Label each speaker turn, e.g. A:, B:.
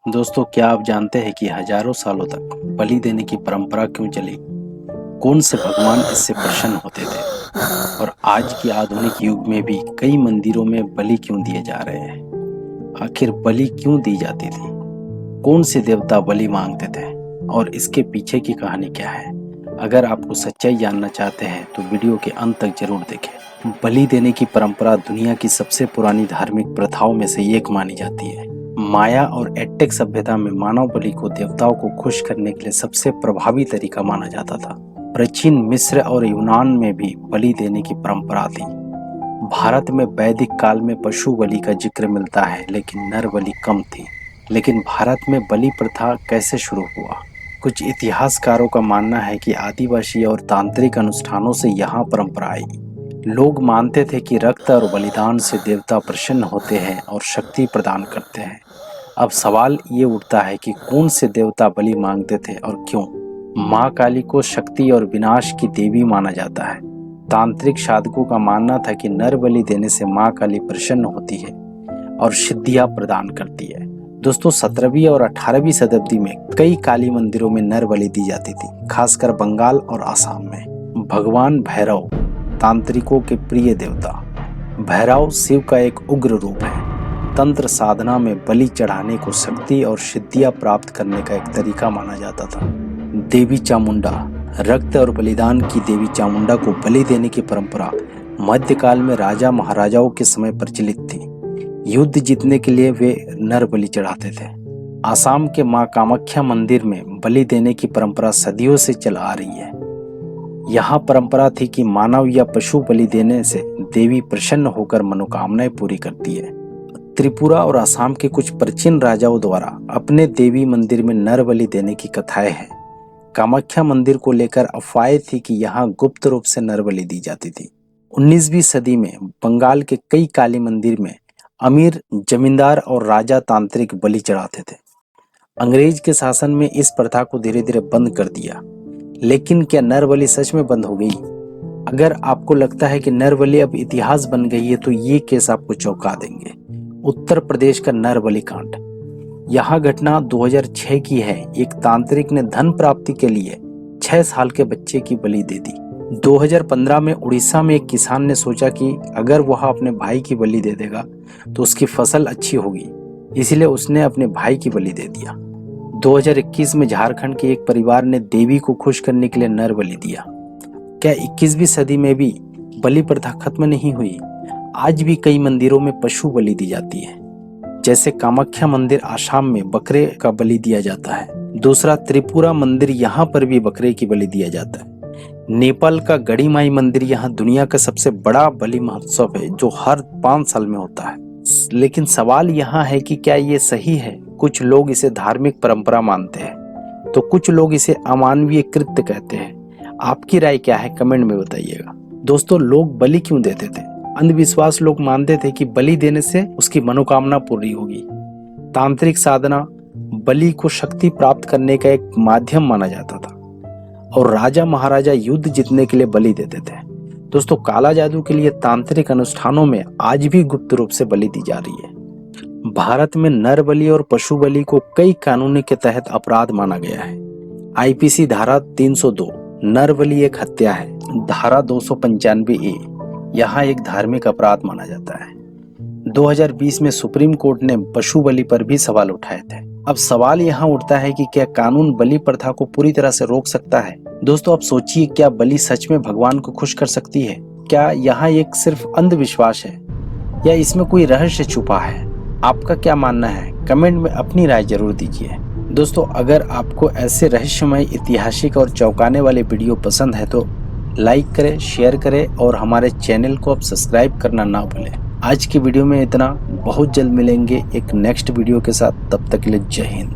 A: दोस्तों, क्या आप जानते हैं कि हजारों सालों तक बलि देने की परंपरा क्यों चली? कौन से भगवान इससे प्रसन्न होते थे? और आज के आधुनिक युग में भी कई मंदिरों में बलि क्यों दिए जा रहे हैं? आखिर बलि क्यों दी जाती थी? कौन से देवता बलि मांगते थे? और इसके पीछे की कहानी क्या है? अगर आपको सच्चाई जानना चाहते हैं तो वीडियो के अंत तक जरूर देखें। बलि देने की परंपरा दुनिया की सबसे पुरानी धार्मिक प्रथाओं में से एक मानी जाती है। माया और एट्टेक सभ्यता में मानव बलि को देवताओं को खुश करने के लिए सबसे प्रभावी तरीका माना जाता था। प्राचीन मिस्र और यूनान में भी बलि देने की परंपरा थी। भारत में वैदिक काल में पशु बलि का जिक्र मिलता है, लेकिन नर बलि कम थी। लेकिन भारत में बलि प्रथा कैसे शुरू हुआ? कुछ इतिहासकारों का मानना है कि आदिवासी और तांत्रिक अनुष्ठानों से यहाँ परंपरा आई। लोग मानते थे कि रक्त और बलिदान से देवता प्रसन्न होते हैं और शक्ति प्रदान करते हैं। अब सवाल ये उठता है कि कौन से देवता बलि मांगते थे और क्यों? माँ काली को शक्ति और विनाश की देवी माना जाता है। तांत्रिक साधकों का मानना था कि नर बलि देने से माँ काली प्रसन्न होती है और सिद्धियां प्रदान करती है। दोस्तों, 17वीं और 18वीं शताब्दी में कई काली मंदिरों में नर बलि दी जाती थी, खासकर बंगाल और आसाम में। भगवान भैरव तांत्रिकों के प्रिय देवता। भैरव शिव का एक उग्र रूप है। तंत्र साधना में बलि चढ़ाने को शक्ति और सिद्धियां प्राप्त करने का एक तरीका माना जाता था। देवी चामुंडा, रक्त और बलिदान की देवी चामुंडा को बलि देने की परंपरा मध्यकाल में राजा महाराजाओं के समय प्रचलित थी। युद्ध जीतने के लिए वे नर बलि चढ़ाते थे। आसाम के मां कामाख्या मंदिर में बलि देने की परंपरा सदियों से चल आ रही है। यहाँ परंपरा थी कि मानव या पशु बलि देने से देवी प्रसन्न होकर मनोकामनाएं पूरी करती है। त्रिपुरा और आसाम के कुछ प्राचीन राजाओं द्वारा अपने देवी मंदिर में नर बलि देने की कथाएं हैं। कामाख्या मंदिर को लेकर अफवाहें थी कि यहाँ गुप्त रूप से नर बलि दी जाती थी। 19वीं सदी में बंगाल के कई काली मंदिर में अमीर, जमींदार और राजा तांत्रिक बलि चढ़ाते थे। अंग्रेज के शासन में इस प्रथा को धीरे धीरे बंद कर दिया। लेकिन क्या नर बलि सच में बंद हो गई? अगर आपको लगता है कि नर बलि अब इतिहास बन गई है तो ये केस आपको चौंका देंगे। उत्तर प्रदेश का नर बलि कांड। यह घटना 2006 की है। एक तांत्रिक ने धन प्राप्ति के लिए 6 साल के बच्चे की बलि दे दी। 2015 में उड़ीसा में एक किसान ने सोचा कि अगर वह अपने भाई की बलि दे देगा तो उसकी फसल अच्छी होगी, इसलिए उसने अपने भाई की बलि दे दिया। 2021 में झारखंड के एक परिवार ने देवी को खुश करने के लिए नर बलि दिया। क्या 21वीं सदी में भी बलि प्रथा खत्म नहीं हुई? आज भी कई मंदिरों में पशु बलि दी जाती है। जैसे कामाख्या मंदिर आसाम में बकरे का बलि दिया जाता है। दूसरा त्रिपुरा मंदिर, यहाँ पर भी बकरे की बलि दिया जाता है। नेपाल का गड़ी माई मंदिर यहाँ दुनिया का सबसे बड़ा बलि महोत्सव है जो हर 5 साल में होता है। लेकिन सवाल यहाँ है कि क्या ये सही है? कुछ लोग इसे धार्मिक परंपरा मानते हैं तो कुछ लोग इसे अमानवीय कृत्य कहते हैं। आपकी राय क्या है? कमेंट में बताइएगा। दोस्तों, लोग बलि क्यों देते थे? अंधविश्वास। लोग मानते थे कि बलि देने से उसकी मनोकामना पूरी होगी। तांत्रिक साधना, बलि को शक्ति प्राप्त करने का एक माध्यम माना जाता था। और राजा महाराजा युद्ध जीतने के लिए बलि देते थे। दोस्तों, काला जादू के लिए तांत्रिक अनुष्ठानों में आज भी गुप्त रूप से बलि दी जा रही है। भारत में नर बलि और पशु बलि को कई कानूनों के तहत अपराध माना गया है। आईपीसी धारा 302 नर बलि एक हत्या है। धारा 295A यहाँ एक धार्मिक अपराध माना जाता है। 2020 में सुप्रीम कोर्ट ने पशु बलि पर भी सवाल उठाए थे। अब सवाल यहाँ उठता है कि क्या कानून बलि प्रथा को पूरी तरह से रोक सकता है? दोस्तों, आप सोचिए, क्या बलि सच में भगवान को खुश कर सकती है? क्या यहाँ एक सिर्फ अंधविश्वास है या इसमें कोई रहस्य छुपा है? आपका क्या मानना है? कमेंट में अपनी राय जरूर दीजिए। दोस्तों, अगर आपको ऐसे रहस्यमय, ऐतिहासिक और चौंकाने वाले वीडियो पसंद है तो लाइक करें, शेयर करें और हमारे चैनल को आप सब्सक्राइब करना ना भूलें। आज की वीडियो में इतना। बहुत जल्द मिलेंगे एक नेक्स्ट वीडियो के साथ। तब तक के लिए जय हिंद।